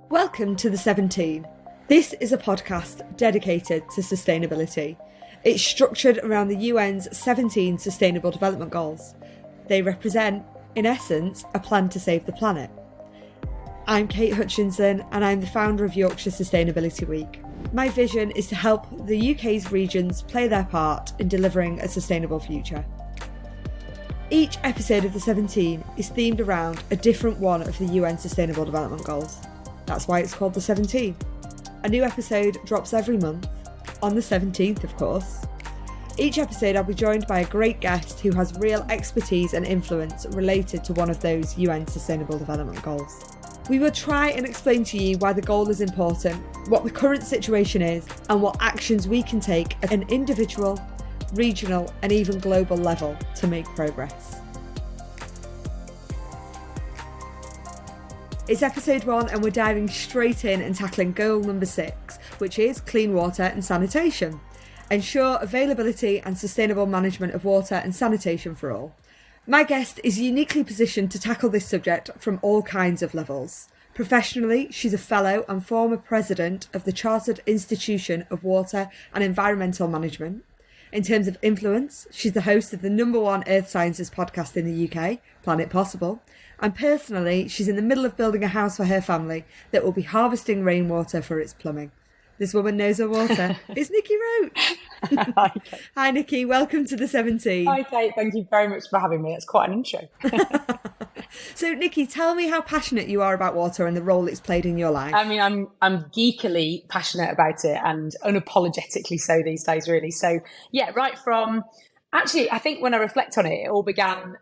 Welcome to The 17. This is a podcast dedicated to sustainability. It's structured around the UN's 17 Sustainable Development Goals. They represent, in essence, a plan to save the planet. I'm Kate Hutchinson and I'm the founder of Yorkshire Sustainability Week. My vision is to help the UK's regions play their part in delivering a sustainable future. Each episode of The 17 is themed around a different one of the UN Sustainable Development Goals. That's why it's called The 17. A new episode drops every month, on the 17th of course. Each episode I'll be joined by a great guest who has real expertise and influence related to one of those UN Sustainable Development Goals. We will try and explain to you why the goal is important, what the current situation is, and what actions we can take at an individual, regional, and even global level to make progress. It's episode 1 and we're diving straight in and tackling goal number 6, which is clean water and sanitation. Ensure availability and sustainable management of water and sanitation for all. My guest is uniquely positioned to tackle this subject from all kinds of levels. Professionally, she's a fellow and former president of the Chartered Institution of Water and Environmental Management. In terms of influence, she's the host of the #1 Earth Sciences podcast in the UK, Planet Possible. And personally, she's in the middle of building a house for her family that will be harvesting rainwater for its plumbing. This woman knows her water. It's Nikki Roach. Hi, Kate. Hi, Nikki. Welcome to The 17. Hi, Kate. Thank you very much for having me. It's quite an intro. So, Nikki, tell me how passionate you are about water and the role it's played in your life. I mean, I'm geekily passionate about it and unapologetically so these days, really. So, yeah, right from... Actually, I think when I reflect on it, it all began,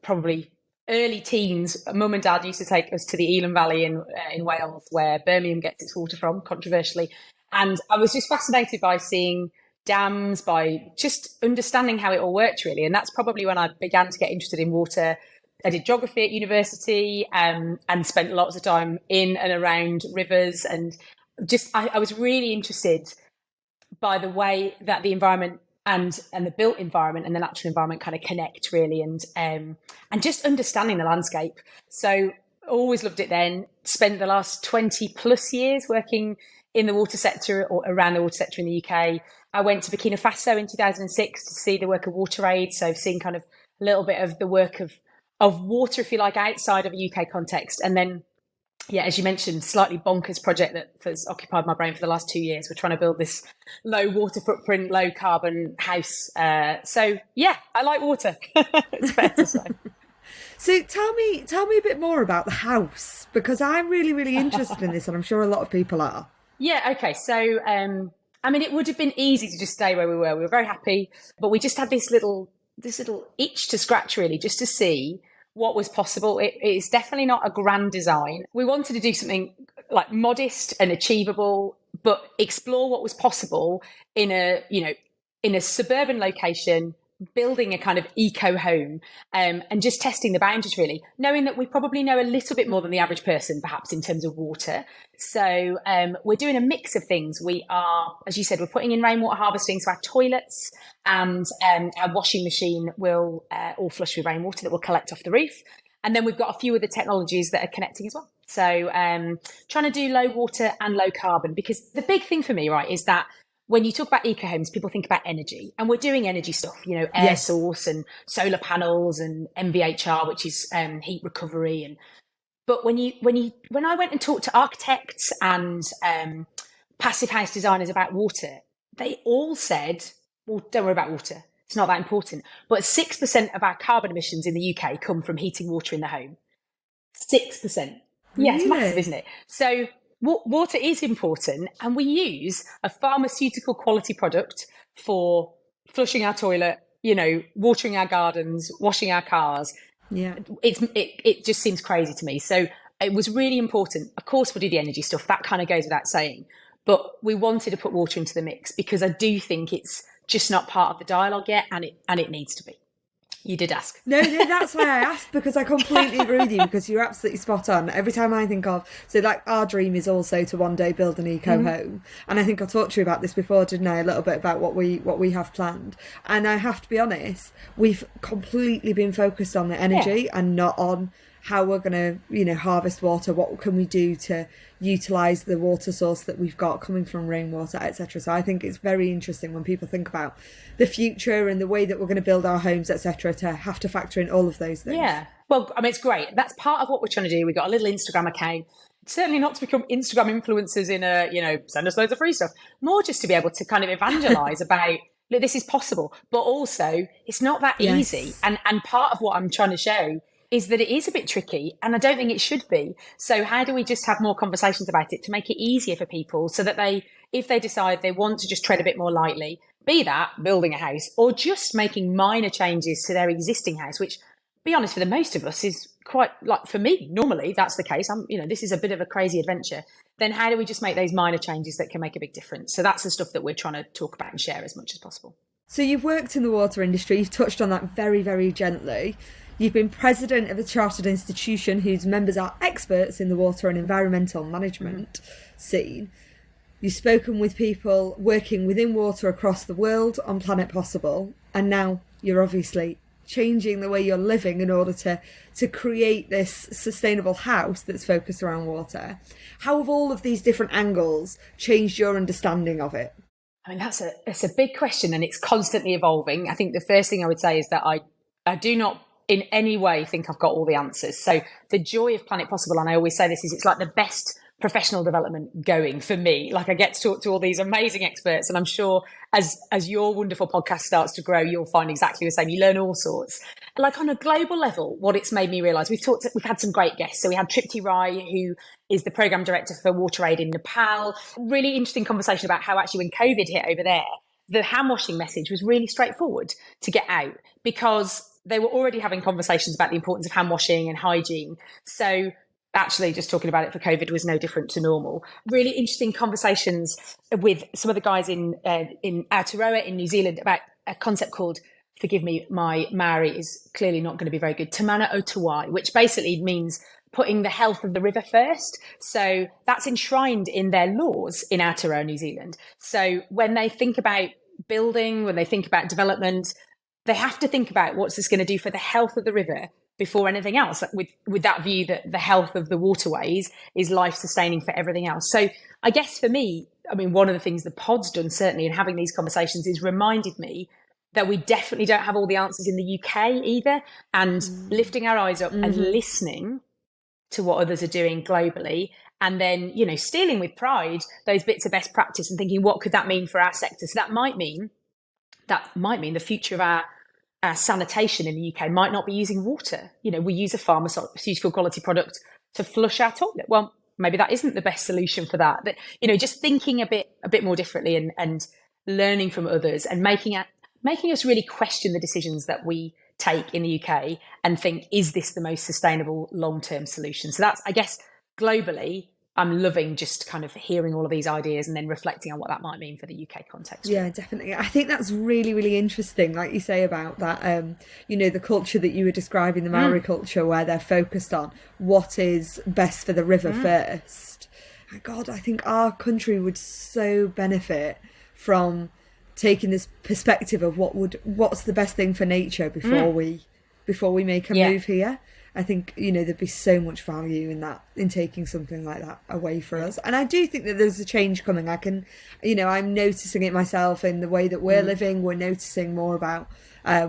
probably early teens. Mum and Dad used to take us to the Elan Valley in Wales, where Birmingham gets its water from, controversially. And I was just fascinated by seeing dams, by just understanding how it all worked, really. And that's probably when I began to get interested in water. I did geography at university and spent lots of time in and around rivers. And just I was really interested by the way that the environment and the built environment and the natural environment kind of connect, really, and just understanding the landscape. So always loved it then. Spent the last 20 plus years working in the water sector or around the water sector in the UK. I went to Burkina Faso in 2006 to see the work of WaterAid. So seeing kind of a little bit of the work of water, if you like, outside of a UK context. And then, yeah, as you mentioned, slightly bonkers project that has occupied my brain for the last 2 years. We're trying to build this low water footprint, low carbon house. So yeah, I like water. It's fair to say. So tell me a bit more about the house, because I'm really, really interested in this and I'm sure a lot of people are. Yeah, okay. So, I mean, it would have been easy to just stay where we were. We were very happy, but we just had this little itch to scratch, really, just to see what was possible. It is definitely not a grand design. We wanted to do something like modest and achievable, but explore what was possible in a suburban location, building a kind of eco home, and just testing the boundaries, really, knowing that we probably know a little bit more than the average person, perhaps, in terms of water. So we're doing a mix of things. We are, as you said, we're putting in rainwater harvesting, so our toilets and our washing machine will all flush with rainwater that will collect off the roof. And then we've got a few other technologies that are connecting as well. So trying to do low water and low carbon, because the big thing for me, right, is that when you talk about eco homes, people think about energy, and we're doing energy stuff, air Yes. source and solar panels and MVHR, which is heat recovery. But when I went and talked to architects and passive house designers about water, they all said, well, don't worry about water. It's not that important. But 6% of our carbon emissions in the UK come from heating water in the home. 6%. Yeah, it's massive, isn't it? So water is important, and we use a pharmaceutical quality product for flushing our toilet, watering our gardens, washing our cars. Yeah, it just seems crazy to me. So it was really important. Of course, we'll do the energy stuff. That kind of goes without saying. But we wanted to put water into the mix because I do think it's just not part of the dialogue yet, and it needs to be. You did ask. No, that's why I asked, because I completely agree with you, because you're absolutely spot on. Every time I think of, our dream is also to one day build an eco home. And I think I talked to you about this before, didn't I? A little bit about what we have planned. And I have to be honest, we've completely been focused on the energy and not on how we're going to, harvest water, what can we do to utilise the water source that we've got coming from rainwater, etc. So I think it's very interesting when people think about the future and the way that we're going to build our homes, etc., to have to factor in all of those things. Yeah, well, I mean, it's great. That's part of what we're trying to do. We've got a little Instagram account. Certainly not to become Instagram influencers in send us loads of free stuff. More just to be able to kind of evangelise about, look, this is possible. But also, it's not that easy. And part of what I'm trying to show is that it is a bit tricky, and I don't think it should be. So how do we just have more conversations about it to make it easier for people so that if they decide they want to just tread a bit more lightly, be that building a house or just making minor changes to their existing house, which, be honest, for the most of us is quite, like, for me, normally that's the case. This is a bit of a crazy adventure. Then how do we just make those minor changes that can make a big difference? So that's the stuff that we're trying to talk about and share as much as possible. So you've worked in the water industry. You've touched on that very, very gently. You've been president of a chartered institution whose members are experts in the water and environmental management scene. You've spoken with people working within water across the world on Planet Possible. And now you're obviously changing the way you're living in order to create this sustainable house that's focused around water. How have all of these different angles changed your understanding of it? I mean, that's a big question, and it's constantly evolving. I think the first thing I would say is that I do not in any way think I've got all the answers. So the joy of Planet Possible, and I always say this, is it's like the best professional development going for me. Like, I get to talk to all these amazing experts, and I'm sure as your wonderful podcast starts to grow, you'll find exactly the same. You learn all sorts. Like, on a global level, what it's made me realise, we've had some great guests. So we had Tripti Rai, who is the program director for Water Aid in Nepal. Really interesting conversation about how actually when COVID hit over there, the hand washing message was really straightforward to get out, because they were already having conversations about the importance of hand washing and hygiene. So actually just talking about it for COVID was no different to normal. Really interesting conversations with some of the guys in Aotearoa in New Zealand about a concept called, forgive me, my Maori is clearly not going to be very good, Te Mana o Te Wai, which basically means putting the health of the river first. So that's enshrined in their laws in Aotearoa, New Zealand. So when they think about building, when they think about development, they have to think about what's this going to do for the health of the river before anything else, with that view that the health of the waterways is life-sustaining for everything else. So I guess for me, I mean, one of the things the pod's done, certainly, in having these conversations, is reminded me that we definitely don't have all the answers in the UK either, and lifting our eyes up and listening to what others are doing globally, and then, stealing with pride those bits of best practice and thinking, what could that mean for our sector? So that might mean the future of our sanitation in the UK might not be using water. We use a pharmaceutical quality product to flush our toilet. Well, maybe that isn't the best solution for that. But, just thinking a bit more differently and learning from others, and making us really question the decisions that we take in the UK and think, is this the most sustainable long-term solution? So that's, I guess, globally, I'm loving just kind of hearing all of these ideas and then reflecting on what that might mean for the UK context. Yeah, definitely. I think that's really, really interesting, like you say about that, the culture that you were describing, the Maori culture, where they're focused on what is best for the river first. God, I think our country would so benefit from taking this perspective of what's the best thing for nature before we make a move here. I think, there'd be so much value in that, in taking something like that away for us. And I do think that there's a change coming. I can, I'm noticing it myself in the way that we're living. We're noticing more about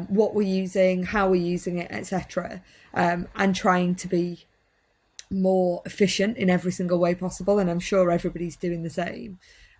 what we're using, how we're using it, etc. And trying to be more efficient in every single way possible. And I'm sure everybody's doing the same.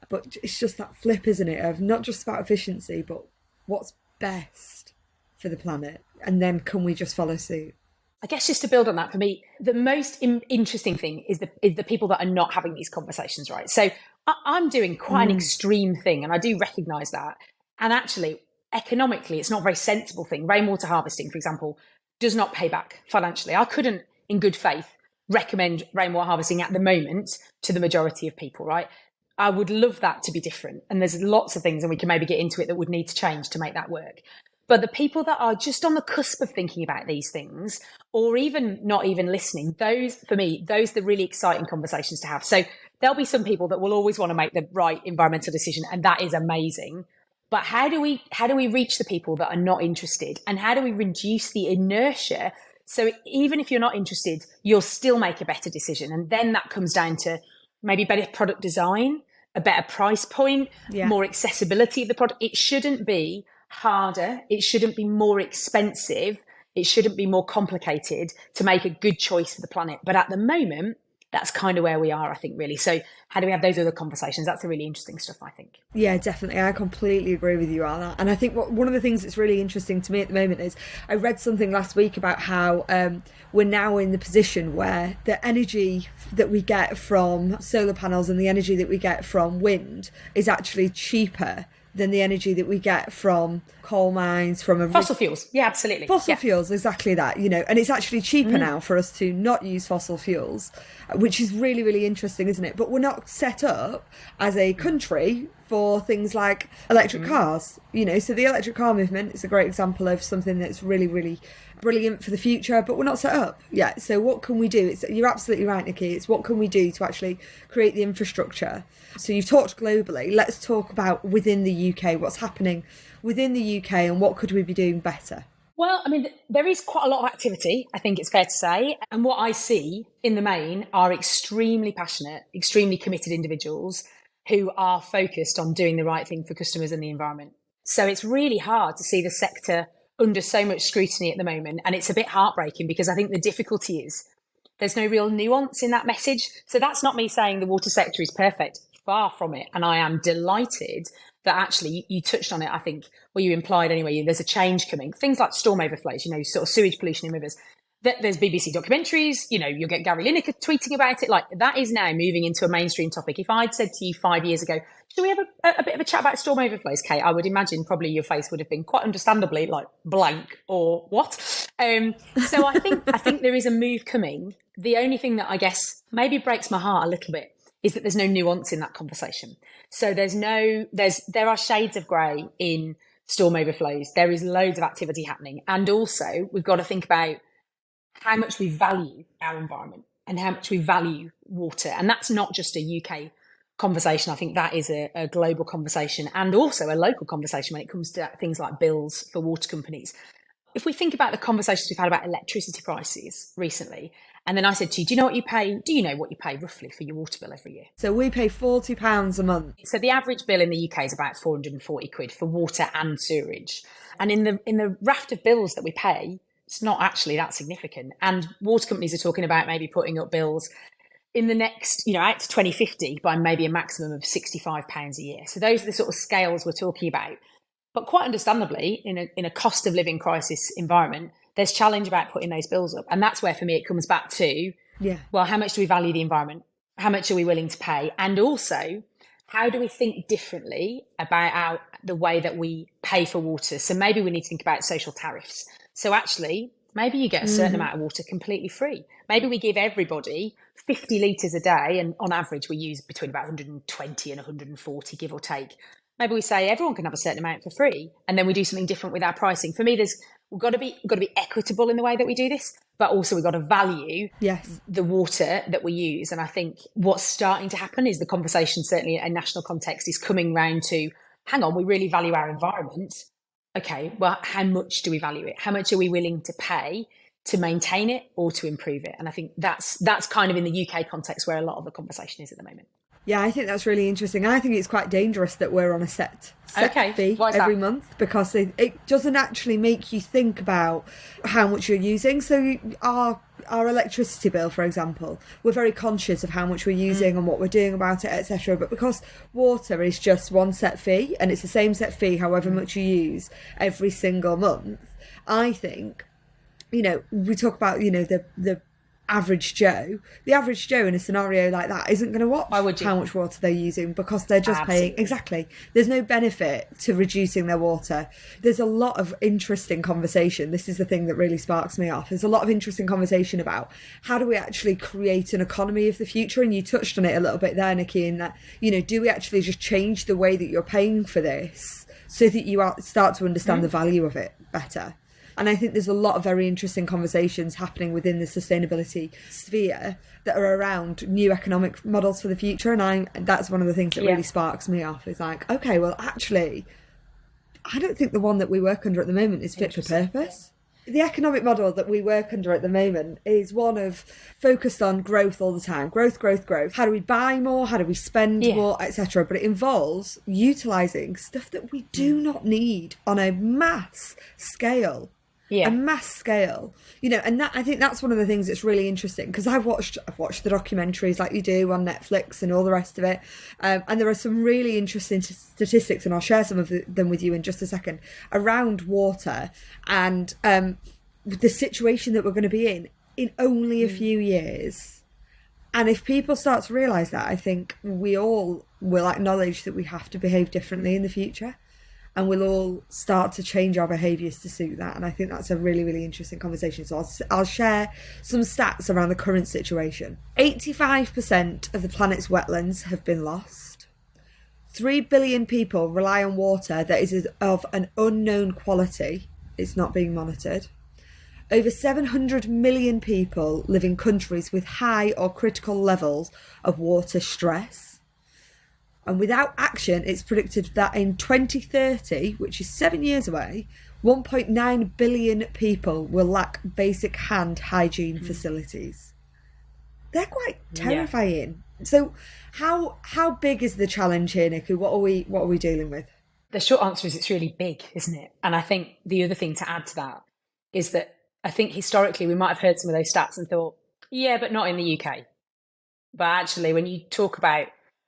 But it's just that flip, isn't it, of not just about efficiency, but what's best for the planet. And then can we just follow suit? I guess just to build on that, for me, the most interesting thing is the people that are not having these conversations, right? So I'm doing quite an extreme thing, and I do recognise that. And actually, economically, it's not a very sensible thing. Rainwater harvesting, for example, does not pay back financially. I couldn't, in good faith, recommend rainwater harvesting at the moment to the majority of people, right? I would love that to be different. And there's lots of things, and we can maybe get into it, that would need to change to make that work. But the people that are just on the cusp of thinking about these things, or even not even listening, those are the really exciting conversations to have. So there'll be some people that will always want to make the right environmental decision, and that is amazing. But how do we reach the people that are not interested? And how do we reduce the inertia So even if you're not interested, you'll still make a better decision. And then that comes down to maybe better product design, a better price point, more accessibility of the product. It shouldn't be harder. It shouldn't be more expensive. It shouldn't be more complicated to make a good choice for the planet. But at the moment, that's kind of where we are, I think, really. So how do we have those other conversations? That's the really interesting stuff, I think. Yeah, definitely. I completely agree with you on that. And I think one of the things that's really interesting to me at the moment is I read something last week about how we're now in the position where the energy that we get from solar panels and the energy that we get from wind is actually cheaper than the energy that we get from coal mines, from fossil fuels. Yeah, absolutely. Fossil fuels, exactly that, and it's actually cheaper now for us to not use fossil fuels, which is really, really interesting, isn't it? But we're not set up as a country for things like electric cars, so the electric car movement is a great example of something that's really, really brilliant for the future, but we're not set up yet. So what can we do? You're absolutely right, Nikki. It's what can we do to actually create the infrastructure? So you've talked globally. Let's talk about within the UK, what's happening within the UK and what could we be doing better? Well, I mean, there is quite a lot of activity, I think it's fair to say. And what I see in the main are extremely passionate, extremely committed individuals who are focused on doing the right thing for customers and the environment. So it's really hard to see the sector under so much scrutiny at the moment. And it's a bit heartbreaking because I think the difficulty is there's no real nuance in that message. So that's not me saying the water sector is perfect. Far from it. And I am delighted that actually you touched on it, I think, or you implied anyway, there's a change coming. Things like storm overflows, sort of sewage pollution in rivers. There's BBC documentaries, you'll get Gary Lineker tweeting about it. Like that is now moving into a mainstream topic. If I'd said to you 5 years ago, should we have a bit of a chat about storm overflows, Kate? I would imagine probably your face would have been quite understandably like blank or what? So I think there is a move coming. The only thing that I guess maybe breaks my heart a little bit is that there's no nuance in that conversation. So there are shades of grey in storm overflows. There is loads of activity happening. And also we've got to think about how much we value our environment and how much we value water. And that's not just a UK conversation. I think that is a global conversation and also a local conversation when it comes to things like bills for water companies. If we think about the conversations we've had about electricity prices recently, and then I said to you, do you know what you pay roughly for your water bill every year? So we pay £40 a month. So the average bill in the UK is about 440 quid for water and sewerage. And in the raft of bills that we pay, it's not actually that significant. And water companies are talking about maybe putting up bills in the next, out to 2050 by maybe a maximum of £65 a year. So those are the sort of scales we're talking about. But quite understandably, in a cost of living crisis environment, there's challenge about putting those bills up. And that's where, for me, it comes back to, well, how much do we value the environment? How much are we willing to pay? And also, how do we think differently about the way that we pay for water? So maybe we need to think about social tariffs. So actually, maybe you get a certain amount of water completely free. Maybe we give everybody 50 litres a day, and on average, we use between about 120 and 140, give or take. Maybe we say everyone can have a certain amount for free, and then we do something different with our pricing. For me, we've got to be equitable in the way that we do this, but also we've got to value the water that we use. And I think what's starting to happen is the conversation, certainly in a national context, is coming round to, hang on, we really value our environment. Okay, well, how much do we value it? How much are we willing to pay to maintain it or to improve it? And I think that's kind of in the UK context where a lot of the conversation is at the moment. Yeah, I think that's really interesting. I think it's quite dangerous that we're on a set fee every month, because it doesn't actually make you think about how much you're using. So our electricity bill, for example, we're very conscious of how much we're using and what we're doing about it, etc. But because water is just one set fee, and it's the same set fee however much you use every single month, I think, we talk about, the average Joe. The average Joe in a scenario like that isn't going to watch how much water they're using, because they're just paying. Exactly. There's no benefit to reducing their water. There's a lot of interesting conversation. This is the thing that really sparks me off. There's a lot of interesting conversation about how do we actually create an economy of the future? And you touched on it a little bit there, Nikki, in that, do we actually just change the way that you're paying for this so that you start to understand the value of it better? And I think there's a lot of very interesting conversations happening within the sustainability sphere that are around new economic models for the future. And that's one of the things that really sparks me off, is like, okay, well, actually, I don't think the one that we work under at the moment is fit for purpose. The economic model that we work under at the moment is one of focused on growth all the time. Growth, growth, growth. How do we buy more? How do we spend more, etc.? But it involves utilising stuff that we do not need on a mass scale. A mass scale, and that, I think that's one of the things that's really interesting, because I've watched the documentaries like you do on Netflix and all the rest of it, and there are some really interesting statistics, and I'll share some of them with you in just a second, around water and the situation that we're going to be in only a few years. And if people start to realise that, I think we all will acknowledge that we have to behave differently in the future. And we'll all start to change our behaviours to suit that. And I think that's a really, really interesting conversation. So I'll share some stats around the current situation. 85% of the planet's wetlands have been lost. 3 billion people rely on water that is of an unknown quality. It's not being monitored. Over 700 million people live in countries with high or critical levels of water stress. And without action, it's predicted that in 2030, which is 7 years away, 1.9 billion people will lack basic hand hygiene facilities. They're quite terrifying. Yeah. So how big is the challenge here, Nikki? What are we dealing with? The short answer is it's really big, isn't it? And I think the other thing to add to that is that I think historically we might have heard some of those stats and thought, yeah, but not in the UK. But actually, when you talk about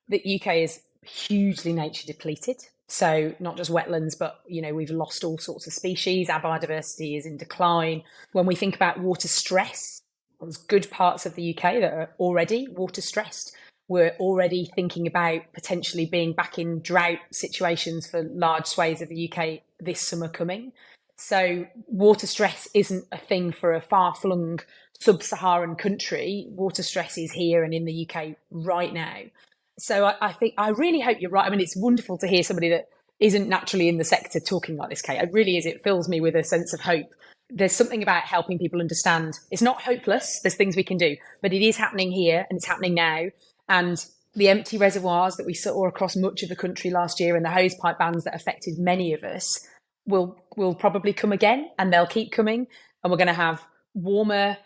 the UK is hugely nature depleted. So not just wetlands, but, we've lost all sorts of species. Our biodiversity is in decline. When we think about water stress, there's good parts of the UK that are already water stressed. We're already thinking about potentially being back in drought situations for large swathes of the UK this summer coming. So water stress isn't a thing for a far-flung sub-Saharan country. Water stress is here and in the UK right now. So I really hope you're right. I mean, it's wonderful to hear somebody that isn't naturally in the sector talking like this, Kate. It really is. It fills me with a sense of hope. There's something about helping people understand it's not hopeless. There's things we can do, but it is happening here and it's happening now. And the empty reservoirs that we saw across much of the country last year and the hosepipe bans that affected many of us will probably come again, and they'll keep coming. And we're going to have warmer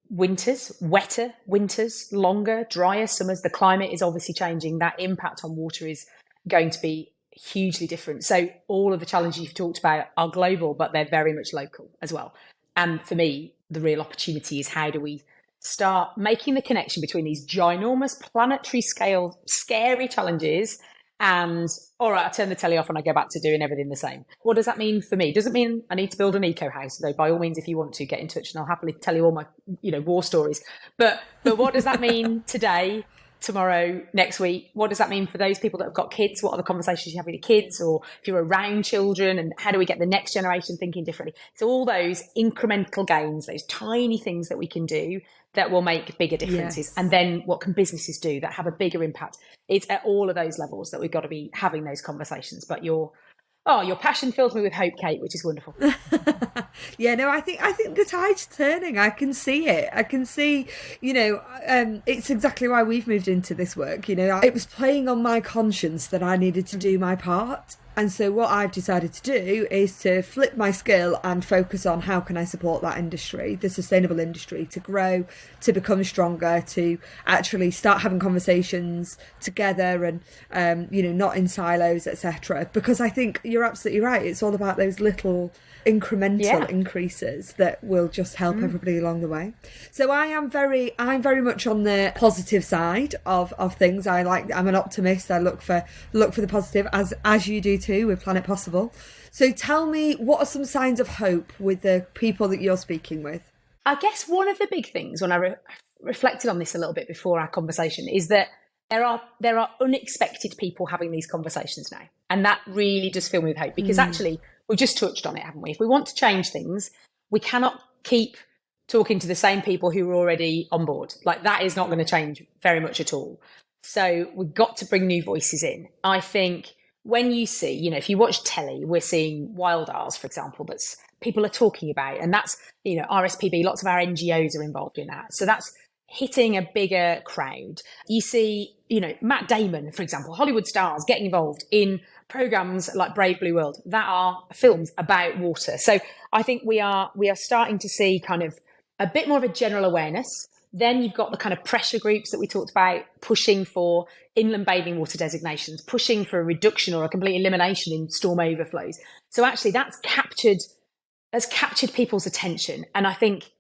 winters, wetter winters, longer, drier summers. The climate is obviously changing. That impact on water is going to be hugely different. So all of the challenges you've talked about are global, but they're very much local as well. And for me, the real opportunity is how do we start making the connection between these ginormous planetary scale, scary challenges and, all right, I turn the telly off and I go back to doing everything the same. What does that mean for me? Doesn't mean I need to build an eco house, though. By all means, if you want to, get in touch and I'll happily tell you all my, war stories. But what does that mean today, tomorrow, next week? What does that mean for those people that have got kids? What are the conversations you have with your kids, or if you're around children, and how do we get the next generation thinking differently? So all those incremental gains, those tiny things that we can do that will make bigger differences. Yes. And then what can businesses do that have a bigger impact? It's at all of those levels that we've got to be having those conversations. But your passion fills me with hope, Kate, which is wonderful. I think the tide's turning. I can see it. I can see, it's exactly why we've moved into this work. It was playing on my conscience that I needed to do my part. And so what I've decided to do is to flip my skill and focus on how can I support that industry, the sustainable industry, to grow, to become stronger, to actually start having conversations together and, not in silos, etc. Because I think you're absolutely right. It's all about those little incremental increases that will just help everybody along the way. So I'm very much on the positive side of things. I'm an optimist. I look for the positive, as you do too with Planet Possible. So tell me, what are some signs of hope with the people that you're speaking with? I guess one of the big things when I reflected on this a little bit before our conversation is that there are unexpected people having these conversations now. And that really does fill me with hope, because actually we've just touched on it, haven't we? If we want to change things, we cannot keep talking to the same people who are already on board. Like, that is not going to change very much at all. So we've got to bring new voices in. I think when you see, if you watch telly, we're seeing wild R's, for example, that's people are talking about, and that's, RSPB, lots of our NGOs are involved in that. So that's hitting a bigger crowd. You see, Matt Damon, for example, Hollywood stars getting involved in programs like Brave Blue World that are films about water. So I think we are starting to see kind of a bit more of a general awareness. Then you've got the kind of pressure groups that we talked about, pushing for inland bathing water designations, pushing for a reduction or a complete elimination in storm overflows. So actually that's captured people's attention. And I think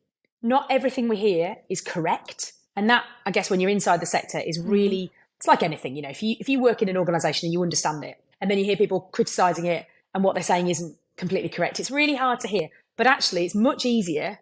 not everything we hear is correct. And that, I guess, when you're inside the sector is really, it's like anything, if you work in an organisation and you understand it, and then you hear people criticising it and what they're saying isn't completely correct, it's really hard to hear. But actually, it's much easier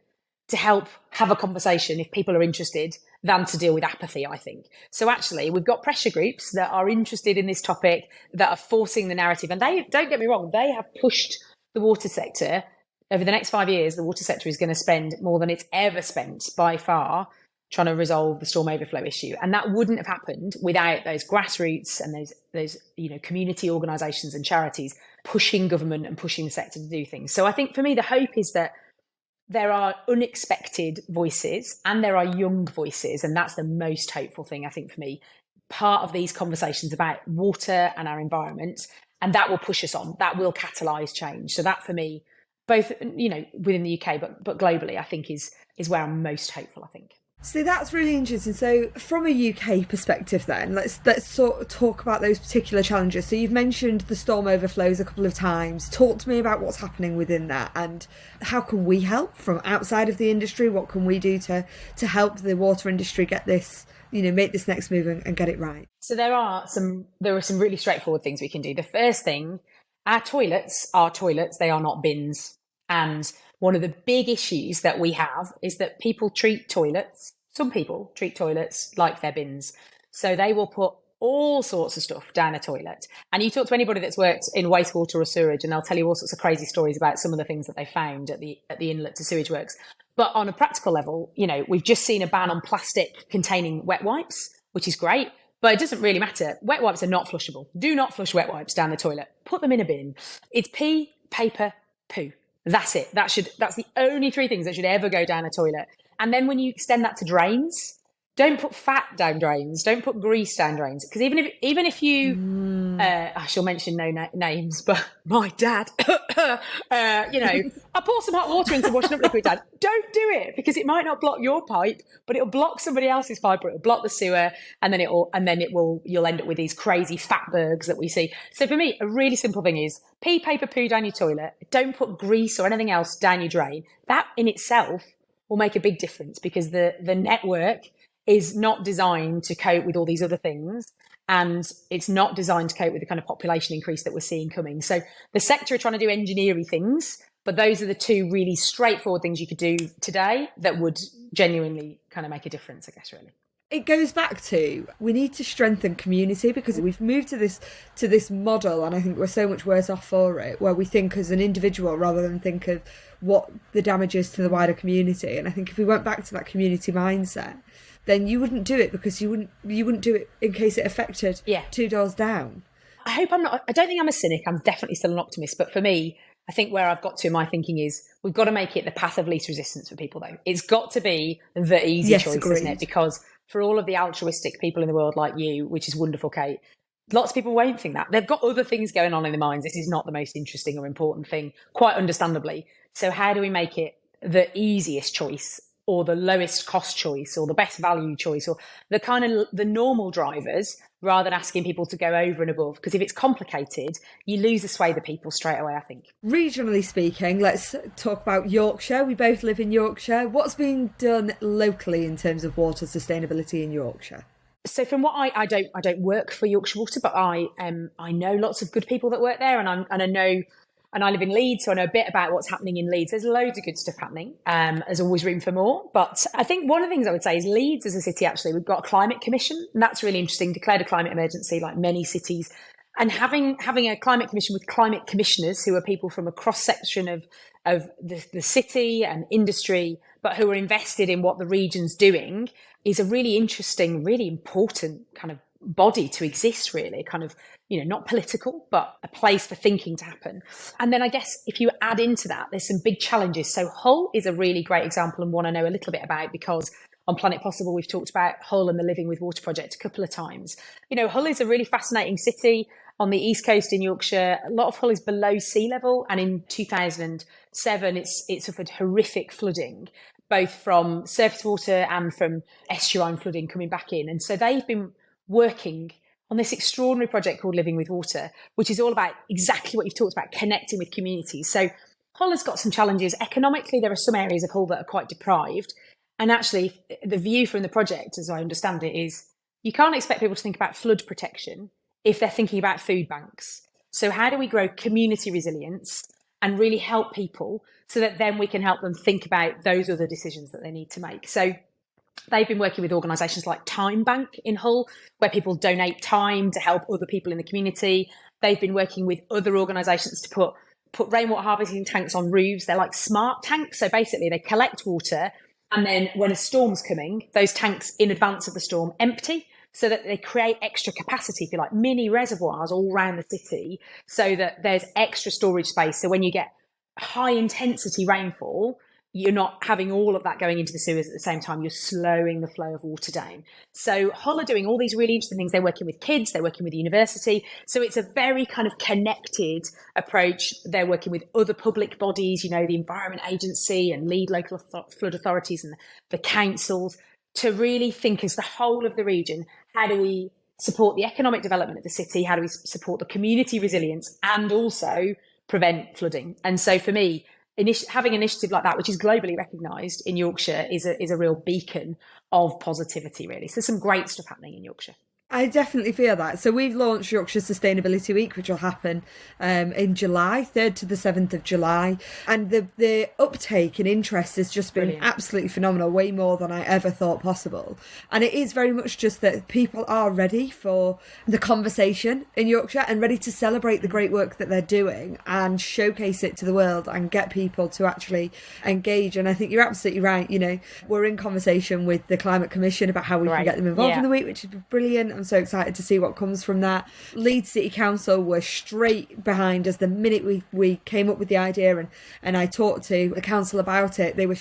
to help have a conversation if people are interested than to deal with apathy, I think. So actually, we've got pressure groups that are interested in this topic, that are forcing the narrative. And they, don't get me wrong, they have pushed the water sector. Over the next 5 years, the water sector is going to spend more than it's ever spent by far trying to resolve the storm overflow issue. And that wouldn't have happened without those grassroots and those community organisations and charities pushing government and pushing the sector to do things. So I think for me, the hope is that there are unexpected voices and there are young voices. And that's the most hopeful thing, I think, for me. Part of these conversations about water and our environment, and that will push us on. That will catalyse change. So that for me, both, within the UK, but globally, I think is where I'm most hopeful, I think. So that's really interesting. So from a UK perspective then, let's sort of talk about those particular challenges. So you've mentioned the storm overflows a couple of times. Talk to me about what's happening within that and how can we help from outside of the industry? What can we do to help the water industry get this, make this next move and get it right? So there are some really straightforward things we can do. The first thing, our toilets are toilets, they are not bins. And one of the big issues that we have is that some people treat toilets like they're bins. So they will put all sorts of stuff down a toilet. And you talk to anybody that's worked in wastewater or sewage, and they'll tell you all sorts of crazy stories about some of the things that they found at the inlet to sewage works. But on a practical level, we've just seen a ban on plastic containing wet wipes, which is great. But it doesn't really matter. Wet wipes are not flushable. Do not flush wet wipes down the toilet. Put them in a bin. It's pee, paper, poo. That's it. That's the only three things that should ever go down a toilet. And then when you extend that to drains, don't put fat down drains. Don't put grease down drains. Because even if you, I shall mention no names, but my dad, I pour some hot water into washing up liquid, Dad. Don't do it because it might not block your pipe, but it'll block somebody else's pipe, or it'll block the sewer, and then you'll end up with these crazy fatbergs that we see. So for me, a really simple thing is pee, paper, poo down your toilet. Don't put grease or anything else down your drain. That in itself will make a big difference because the network is not designed to cope with all these other things. And it's not designed to cope with the kind of population increase that we're seeing coming. So the sector are trying to do engineering things, but those are the two really straightforward things you could do today that would genuinely kind of make a difference, I guess, really. It goes back to, we need to strengthen community because we've moved to this model, and I think we're so much worse off for it, where we think as an individual rather than think of what the damage is to the wider community. And I think if we went back to that community mindset, then you wouldn't do it because you wouldn't do it in case it affected two doors down. I don't think I'm a cynic. I'm definitely still an optimist. But for me, I think where I've got to in my thinking is we've got to make it the path of least resistance for people, though. It's got to be the easy choice, agreed. Isn't it? Because for all of the altruistic people in the world like you, which is wonderful, Kate, lots of people won't think that. They've got other things going on in their minds. This is not the most interesting or important thing, quite understandably. So how do we make it the easiest choice, or the lowest cost choice, or the best value choice, or the kind of the normal drivers, rather than asking people to go over and above? Because if it's complicated, you lose the sway of the people straight away, I think. Regionally speaking, let's talk about Yorkshire. We both live in Yorkshire. What's being done locally in terms of water sustainability in Yorkshire? So from what I don't work for Yorkshire Water, but I know lots of good people that work there, and I know. And I live in Leeds, so I know a bit about what's happening in Leeds. There's loads of good stuff happening. There's always room for more. But I think one of the things I would say is Leeds as a city, actually, we've got a climate commission. And that's really interesting, declared a climate emergency like many cities. And having a climate commission with climate commissioners who are people from a cross-section of the city and industry, but who are invested in what the region's doing, is a really interesting, really important kind of body to exist, really, kind of, not political, but a place for thinking to happen. And then I guess if you add into that, there's some big challenges. So Hull is a really great example, and one I know a little bit about because on Planet Possible, we've talked about Hull and the Living with Water project a couple of times. You know, Hull is a really fascinating city on the east coast in Yorkshire. A lot of Hull is below sea level, and in 2007 it suffered horrific flooding, both from surface water and from estuarine flooding coming back in. And so they've been working on this extraordinary project called Living with Water, which is all about exactly what you've talked about, connecting with communities. So Hull has got some challenges. Economically, there are some areas of Hull that are quite deprived. And actually, the view from the project, as I understand it, is you can't expect people to think about flood protection if they're thinking about food banks. So how do we grow community resilience and really help people so that then we can help them think about those other decisions that they need to make? So they've been working with organisations like Time Bank in Hull, where people donate time to help other people in the community. They've been working with other organisations to put rainwater harvesting tanks on roofs. They're like smart tanks. So basically they collect water, and then when a storm's coming, those tanks in advance of the storm empty, so that they create extra capacity, if you like, mini reservoirs all around the city, so that there's extra storage space. So when you get high intensity rainfall, you're not having all of that going into the sewers at the same time. You're slowing the flow of water down. So Hull are doing all these really interesting things. They're working with kids, they're working with the university. So it's a very kind of connected approach. They're working with other public bodies, you know, the Environment Agency and lead local flood authorities and the councils, to really think as the whole of the region, how do we support the economic development of the city? How do we support the community resilience and also prevent flooding? And so for me, having an initiative like that, which is globally recognised in Yorkshire, is a real beacon of positivity, really. So there's some great stuff happening in Yorkshire. I definitely feel that. So we've launched Yorkshire Sustainability Week, which will happen in July, 3rd to the 7th of July. And the uptake and interest has just been absolutely phenomenal, way more than I ever thought possible. And it is very much just that people are ready for the conversation in Yorkshire and ready to celebrate the great work that they're doing and showcase it to the world and get people to actually engage. And I think you're absolutely right. You know, we're in conversation with the Climate Commission about how we can get them involved in the week, which is brilliant. I'm so excited to see what comes from that. Leeds City Council were straight behind us the minute we came up with the idea, and I talked to the council about it. They were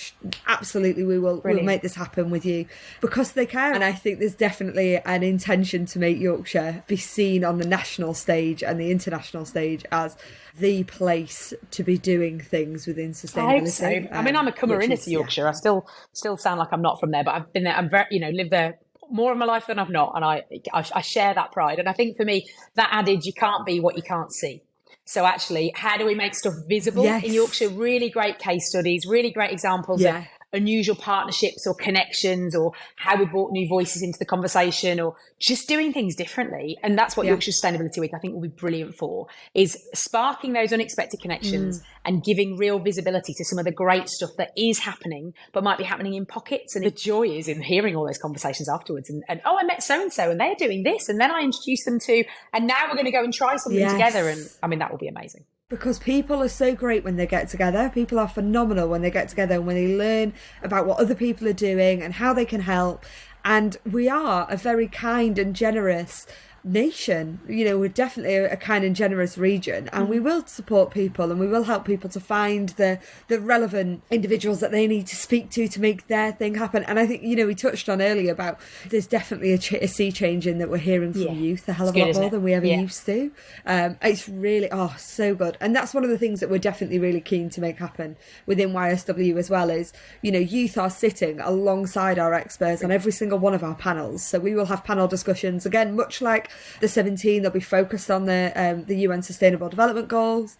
absolutely, we'll make this happen with you, because they care. And I think there's definitely an intention to make Yorkshire be seen on the national stage and the international stage as the place to be doing things within sustainability. I hope so. I mean, I'm a comer into Yorkshire. Yeah. I still sound like I'm not from there, but I've been there. I'm very, lived there more of my life than I've not, and I share that pride. And I think for me, that adage, you can't be what you can't see. So actually, how do we make stuff visible in Yorkshire? Really great case studies, really great examples of unusual partnerships or connections, or how we brought new voices into the conversation, or just doing things differently. And that's what Yorkshire Sustainability Week, I think, will be brilliant for, is sparking those unexpected connections and giving real visibility to some of the great stuff that is happening, but might be happening in pockets. And the joy is in hearing all those conversations afterwards. And oh, I met so-and-so and they're doing this. And then I introduced them to, and now we're going to go and try something together. And I mean, that will be amazing. Because people are so great when they get together. People are phenomenal when they get together and when they learn about what other people are doing and how they can help. And we are a very kind and generous nation. We're definitely a kind and generous region, and we will support people and we will help people to find the relevant individuals that they need to speak to make their thing happen. And I think, we touched on earlier about there's definitely a sea change in that we're hearing from youth a hell of a lot more than we ever used to. It's really, so good. And that's one of the things that we're definitely really keen to make happen within YSW as well, is, youth are sitting alongside our experts on every single one of our panels. So we will have panel discussions, again, much like the 17, they'll be focused on the UN Sustainable Development Goals.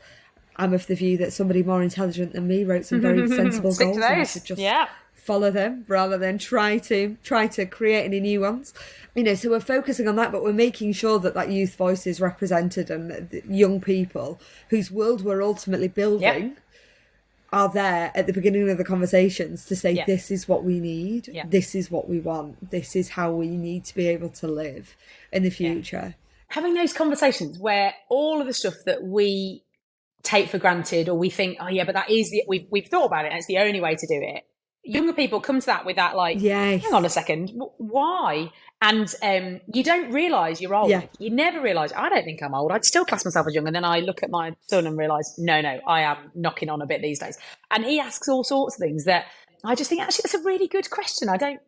I'm of the view that somebody more intelligent than me wrote some very sensible goals, and I should just follow them rather than try to create any new ones. So we're focusing on that, but we're making sure that youth voice is represented, and the young people whose world we're ultimately building are there at the beginning of the conversations to say, this is what we need, this is what we want, this is how we need to be able to live in the future. Having those conversations where all of the stuff that we take for granted, or we think, but that is we've thought about it and it's the only way to do it. Younger people come to that with that, hang on a second, why? And you don't realise you're old. You never realise. I don't think I'm old. I'd still class myself as young. And then I look at my son and realise, no, I am knocking on a bit these days. And he asks all sorts of things that I just think, actually, that's a really good question. I don't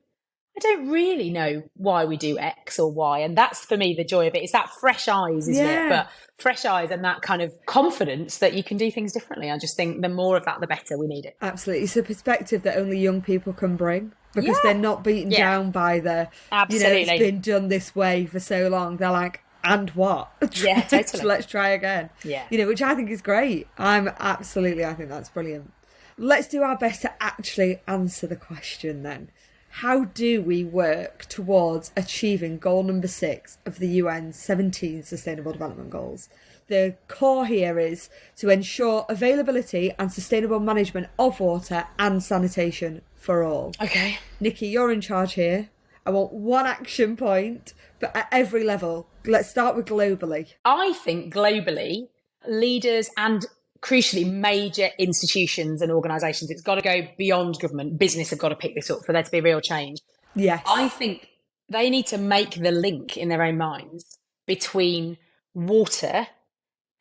I don't really know why we do X or Y. And that's for me the joy of it. It's that fresh eyes, isn't it? But fresh eyes and that kind of confidence that you can do things differently. I just think the more of that, the better. We need it. Absolutely. It's a perspective that only young people can bring, because they're not beaten down by the, it's been done this way for so long. They're like, and what? Yeah, totally. Let's try again. Yeah. Which I think is great. I think that's brilliant. Let's do our best to actually answer the question then. How do we work towards achieving goal number 6 of the UN's 17 Sustainable Development Goals? The core here is to ensure availability and sustainable management of water and sanitation for all. Okay. Nikki, you're in charge here. I want one action point, but at every level. Let's start with globally. I think globally, leaders and crucially major institutions and organisations, it's got to go beyond government. Business have got to pick this up for there to be real change. Yes. I think they need to make the link in their own minds between water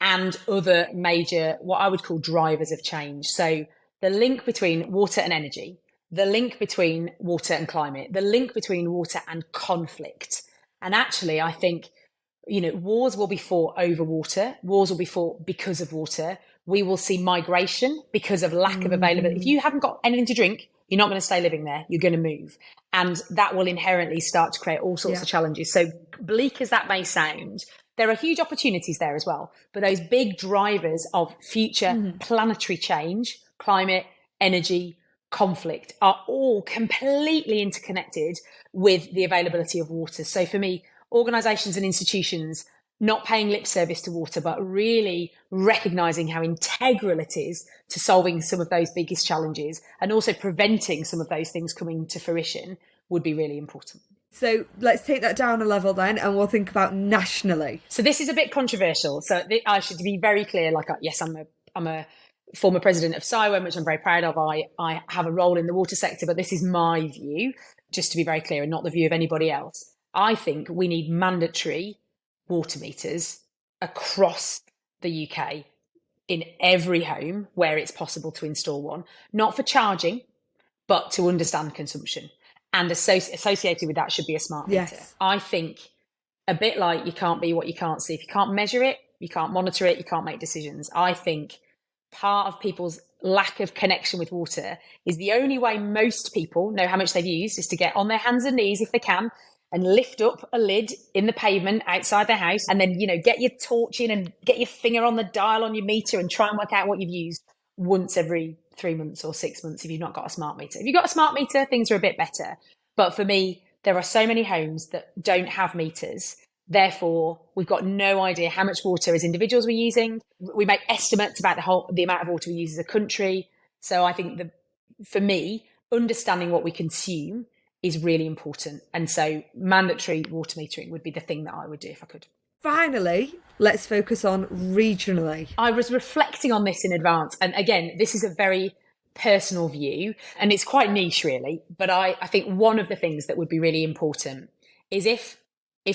and other major, what I would call drivers of change. So the link between water and energy, the link between water and climate, the link between water and conflict. And actually, I think, wars will be fought over water. Wars will be fought because of water. We will see migration because of lack of availability. If you haven't got anything to drink, you're not going to stay living there. You're going to move. And that will inherently start to create all sorts of challenges. So bleak as that may sound, there are huge opportunities there as well. But those big drivers of future planetary change, climate, energy, conflict, are all completely interconnected with the availability of water. So for me, organisations and institutions not paying lip service to water, but really recognising how integral it is to solving some of those biggest challenges and also preventing some of those things coming to fruition would be really important. So let's take that down a level then, and we'll think about nationally. So this is a bit controversial. So I should be very clear. Yes, I'm a former president of SIWEM, which I'm very proud of. I have a role in the water sector, but this is my view, just to be very clear, and not the view of anybody else. I think we need mandatory water meters across the UK in every home where it's possible to install one, not for charging, but to understand consumption. And associated with that should be a smart meter. Yes. I think a bit like you can't be what you can't see. If you can't measure it, you can't monitor it, you can't make decisions. I think part of people's lack of connection with water is the only way most people know how much they've used is to get on their hands and knees if they can and lift up a lid in the pavement outside their house and then, get your torch in and get your finger on the dial on your meter and try and work out what you've used once every 3 months or 6 months if you've not got a smart meter. If you've got a smart meter, things are a bit better. But for me, there are so many homes that don't have meters. Therefore, we've got no idea how much water as individuals we're using. We make estimates about the amount of water we use as a country. So I think for me, understanding what we consume is really important. And so mandatory water metering would be the thing that I would do if I could. Finally, let's focus on regionally. I was reflecting on this in advance. And again, this is a very personal view and it's quite niche really. But I think one of the things that would be really important is if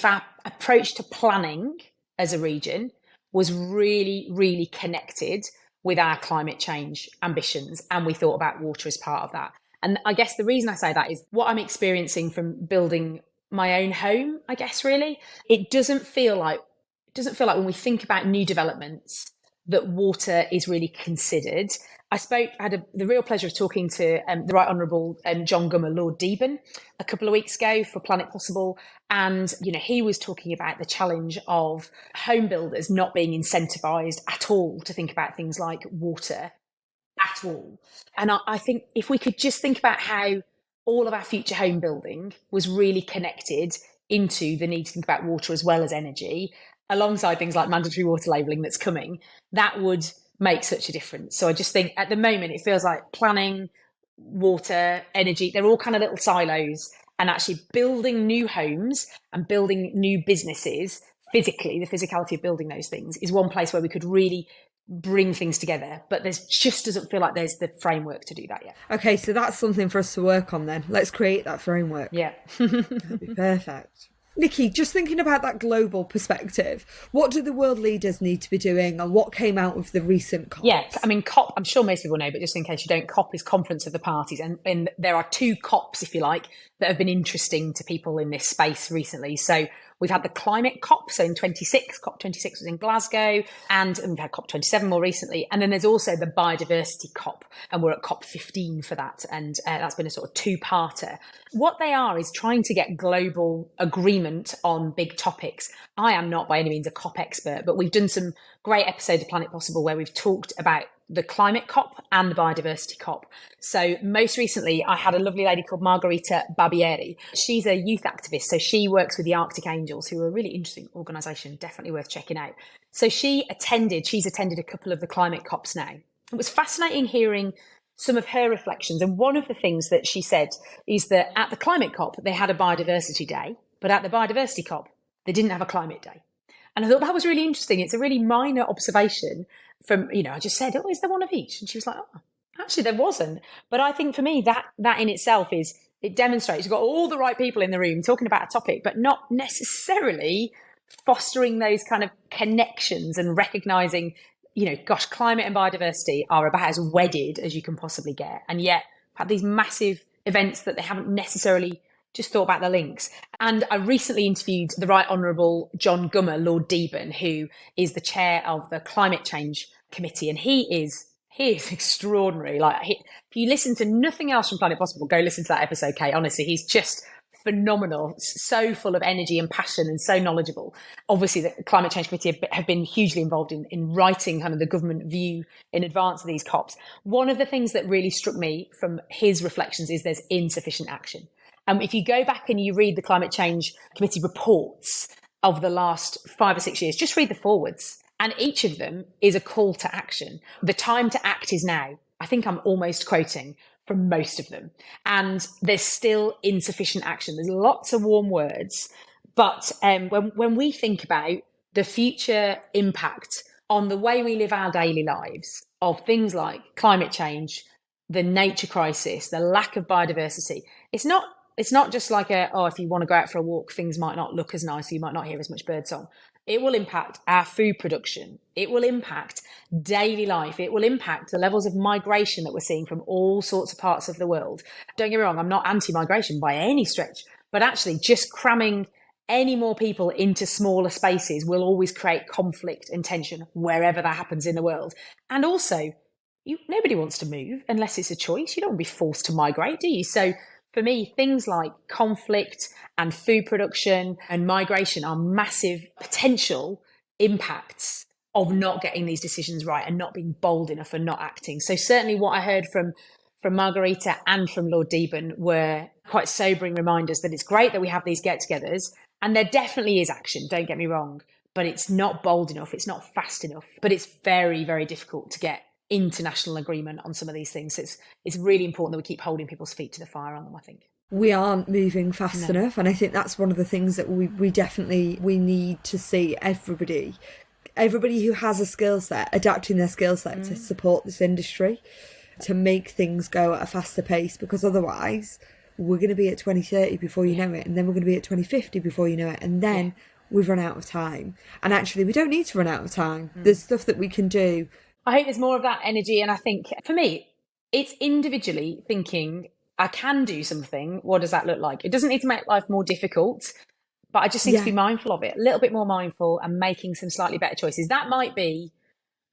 our approach to planning as a region was really, really connected with our climate change ambitions and we thought about water as part of that. And I guess the reason I say that is what I'm experiencing from building my own home, I guess, really. It doesn't feel like when we think about new developments that water is really considered. I had the real pleasure of talking to the Right Honourable John Gummer, Lord Deben, a couple of weeks ago for Planet Possible. And, he was talking about the challenge of home builders not being incentivised at all to think about things like water at all. And I think if we could just think about how all of our future home building was really connected into the need to think about water as well as energy, alongside things like mandatory water labelling that's coming, that would make such a difference. So I just think at the moment, it feels like planning, water, energy, they're all kind of little silos, and actually building new homes and building new businesses physically, the physicality of building those things is one place where we could really bring things together, but there's just doesn't feel like there's the framework to do that yet. Okay, so that's something for us to work on then. Let's create that framework. Yeah. That'd be perfect. Nikki, just thinking about that global perspective, what do the world leaders need to be doing, and what came out of the recent COPs? Yeah, I mean, COP, I'm sure most people know, but just in case you don't, COP is Conference of the Parties. And there are two COPs, if you like, that have been interesting to people in this space recently. So we've had the climate COP, so in 26, COP26 was in Glasgow, and we've had COP27 more recently. And then there's also the biodiversity COP, and we're at COP15 for that. And that's been a sort of two-parter. What they are is trying to get global agreement on big topics. I am not by any means a COP expert, but we've done some great episodes of Planet Possible where we've talked about the climate COP and the biodiversity COP. So most recently, I had a lovely lady called Margherita Barbieri. She's a youth activist. So she works with the Arctic Angels, who are a really interesting organisation, definitely worth checking out. So she's attended a couple of the climate COPs now. It was fascinating hearing some of her reflections. And one of the things that she said is that at the climate COP, they had a biodiversity day, but at the biodiversity COP, they didn't have a climate day. And I thought that was really interesting. It's a really minor observation from, I just said, oh, is there one of each? And she was like, oh, actually there wasn't. But I think for me, that in itself it demonstrates you've got all the right people in the room talking about a topic, but not necessarily fostering those kind of connections and recognizing, gosh, climate and biodiversity are about as wedded as you can possibly get. And yet had these massive events that they haven't necessarily just thought about the links. And I recently interviewed the Right Honourable John Gummer, Lord Deben, who is the chair of the Climate Change Committee. And he is extraordinary. If you listen to nothing else from Planet Possible, go listen to that episode, Kate. Honestly, he's just phenomenal, so full of energy and passion and so knowledgeable. Obviously, the Climate Change Committee have been hugely involved in writing kind of the government view in advance of these COPs. One of the things that really struck me from his reflections is there's insufficient action. If you go back and you read the Climate Change Committee reports of the last 5 or 6 years, just read the forwards. And each of them is a call to action. The time to act is now. I think I'm almost quoting from most of them. And there's still insufficient action. There's lots of warm words. But when we think about the future impact on the way we live our daily lives of things like climate change, the nature crisis, the lack of biodiversity, it's not just like if you want to go out for a walk, things might not look as nice, you might not hear as much birdsong. It will impact our food production. It will impact daily life. It will impact the levels of migration that we're seeing from all sorts of parts of the world. Don't get me wrong, I'm not anti-migration by any stretch, but actually just cramming any more people into smaller spaces will always create conflict and tension wherever that happens in the world. And also, nobody wants to move unless it's a choice. You don't want to be forced to migrate, do you? So for me, things like conflict and food production and migration are massive potential impacts of not getting these decisions right and not being bold enough and not acting. So certainly what I heard from Margherita and from Lord Deben were quite sobering reminders that it's great that we have these get-togethers, and there definitely is action, don't get me wrong, but it's not bold enough, it's not fast enough, but it's very, very difficult to get international agreement on some of these things. It's really important that we keep holding people's feet to the fire on them, I think. We aren't moving fast enough, and I think that's one of the things that we definitely need to see everybody who has a skill set adapting their skill set to support this industry, to make things go at a faster pace, because otherwise we're going to be at 2030 before you know it, and then we're going to be at 2050 before you know it, and then we've run out of time. And actually we don't need to run out of time. There's stuff that we can do. I hope there's more of that energy. And I think for me, it's individually thinking, I can do something. What does that look like? It doesn't need to make life more difficult, but I just need to be mindful of it, a little bit more mindful, and making some slightly better choices. That might be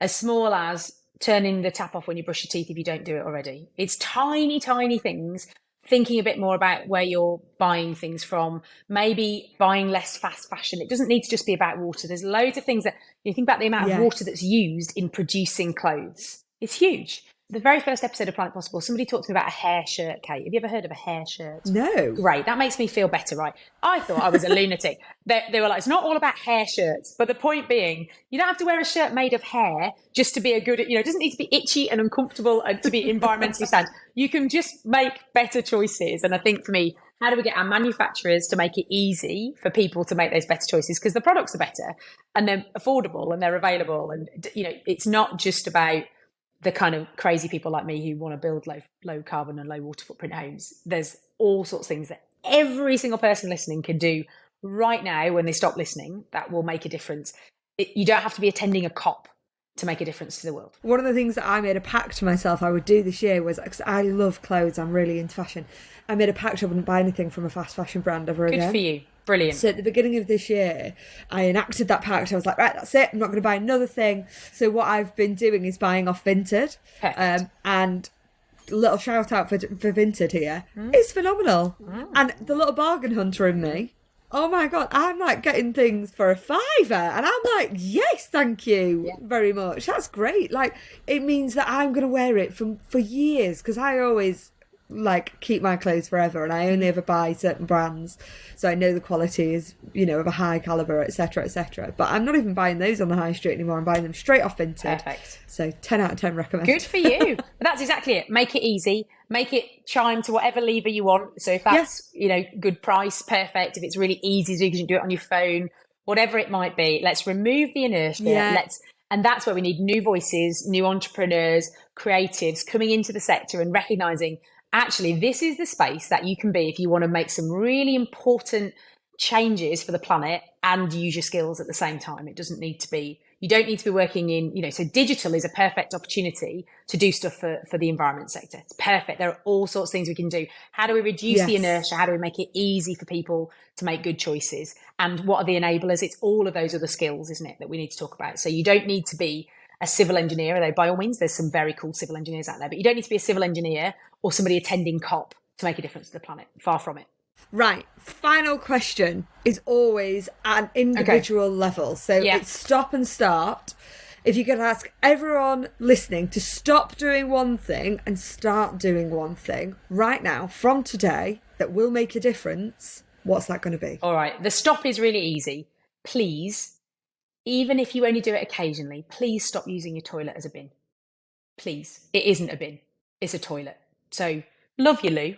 as small as turning the tap off when you brush your teeth if you don't do it already. It's tiny, tiny things. Thinking a bit more about where you're buying things from, maybe buying less fast fashion. It doesn't need to just be about water. There's loads of things that you think about the amount of water that's used in producing clothes. It's huge. The very first episode of Planet Possible, somebody talked to me about a hair shirt, Kate. Have you ever heard of a hair shirt? No. Great. That makes me feel better, right? I thought I was a lunatic. They were like, it's not all about hair shirts. But the point being, you don't have to wear a shirt made of hair just to be a good, it doesn't need to be itchy and uncomfortable and to be environmentally sound. You can just make better choices. And I think for me, how do we get our manufacturers to make it easy for people to make those better choices? Because the products are better and they're affordable and they're available. And, it's not just about the kind of crazy people like me who want to build low carbon and low water footprint homes. There's all sorts of things that every single person listening can do right now when they stop listening, that will make a difference. You don't have to be attending a COP to make a difference to the world. One of the things that I made a pact to myself I would do this year was, because I love clothes, I'm really into fashion, I made a pact I wouldn't buy anything from a fast fashion brand ever again. Good for you. Brilliant. So at the beginning of this year, I enacted that pact. I was like, right, that's it. I'm not going to buy another thing. So what I've been doing is buying off Vinted. And little shout out for Vinted here. It's phenomenal. And the little bargain hunter in me, oh my God, I'm like getting things for a £5. And I'm like, yes, thank you very much. That's great. Like, it means that I'm going to wear it for years, because I always like keep my clothes forever, and I only ever buy certain brands, so I know the quality is, you know, of a high caliber, etc., etc. But I'm not even buying those on the high street anymore. I'm buying them straight off Vinted. Perfect. So 10 out of 10 recommend. Good for you. But that's exactly it. Make it easy. Make it chime to whatever lever you want. So if that's you know, good price, perfect. If it's really easy to do, you can do it on your phone, whatever it might be. Let's remove the inertia. And that's where we need new voices, new entrepreneurs, creatives coming into the sector and recognizing, actually, this is the space that you can be if you want to make some really important changes for the planet and use your skills at the same time. It doesn't need to be, you don't need to be working in, you know, so digital is a perfect opportunity to do stuff for the environment sector. It's perfect. There are all sorts of things we can do. How do we reduce the inertia? How do we make it easy for people to make good choices? And what are the enablers? It's all of those other skills, isn't it, that we need to talk about. So you don't need to be a civil engineer, although by all means, there's some very cool civil engineers out there, but you don't need to be a civil engineer or somebody attending COP to make a difference to the planet. Far from it. Right. Final question is always at an individual level. So it's stop and start. If you could ask everyone listening to stop doing one thing and start doing one thing right now from today that will make a difference, what's that going to be? All right. The stop is really easy. Please, even if you only do it occasionally, please stop using your toilet as a bin. Please. It isn't a bin. It's a toilet. So love your loo.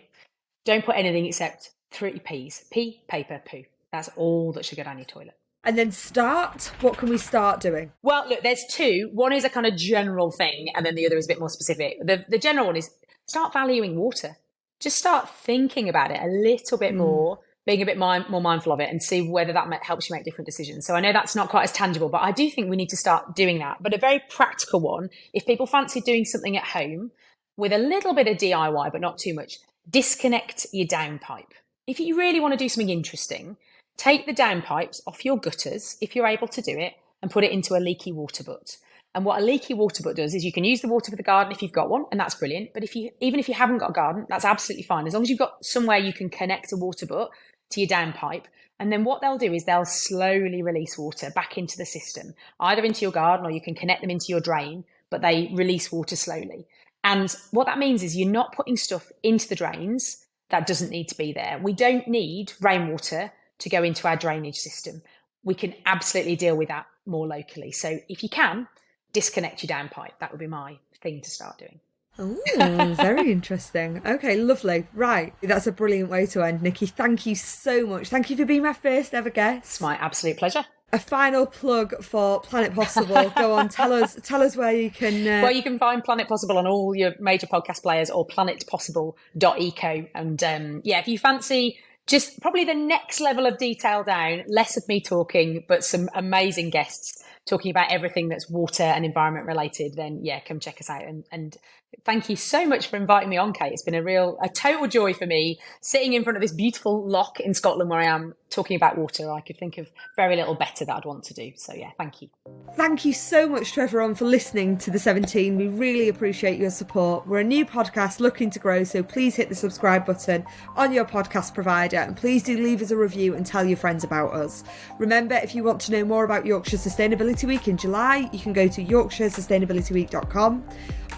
Don't put anything except 3 P's. Pee, paper, poo. That's all that should go down your toilet. And then start. What can we start doing? Well, look, there's two. One is a kind of general thing, and then the other is a bit more specific. The general one is start valuing water. Just start thinking about it a little bit more, being a bit more mindful of it, and see whether that helps you make different decisions. So I know that's not quite as tangible, but I do think we need to start doing that. But a very practical one, if people fancy doing something at home with a little bit of DIY, but not too much, disconnect your downpipe. If you really want to do something interesting, take the downpipes off your gutters, if you're able to do it, and put it into a leaky water butt. And what a leaky water butt does is you can use the water for the garden if you've got one, and that's brilliant. But even if you haven't got a garden, that's absolutely fine. As long as you've got somewhere you can connect a water butt to your downpipe. And then what they'll do is they'll slowly release water back into the system, either into your garden or you can connect them into your drain, but they release water slowly. And what that means is you're not putting stuff into the drains that doesn't need to be there. We don't need rainwater to go into our drainage system. We can absolutely deal with that more locally. So if you can, disconnect your downpipe. That would be my thing to start doing. Oh, very interesting. Okay, lovely. Right. That's a brilliant way to end. Nikki, thank you so much. Thank you for being my first ever guest. It's my absolute pleasure. A final plug for Planet Possible. Go on, tell us where you can... Well, you can find Planet Possible on all your major podcast players or planetpossible.eco. And if you fancy just probably the next level of detail down, less of me talking, but some amazing guests talking about everything that's water and environment related, then come check us out. And thank you so much for inviting me on, Kate. It's been a total joy for me sitting in front of this beautiful loch in Scotland where I am talking about water. I could think of very little better that I'd want to do. So thank you. Thank you so much to everyone for listening to the 17. We really appreciate your support. We're a new podcast looking to grow, so please hit the subscribe button on your podcast provider and please do leave us a review and tell your friends about us. Remember, if you want to know more about Yorkshire Sustainability Week in July, you can go to yorkshiresustainabilityweek.com.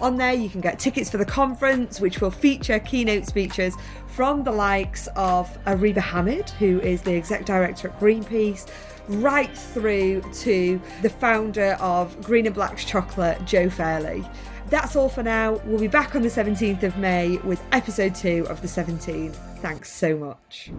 On there, you can get tickets for the conference, which will feature keynote speeches from the likes of Ariba Hamid, who is the Exec Director at Greenpeace, right through to the founder of Green and Black's Chocolate, Joe Fairley. That's all for now. We'll be back on the 17th of May with episode 2 of the 17. Thanks so much.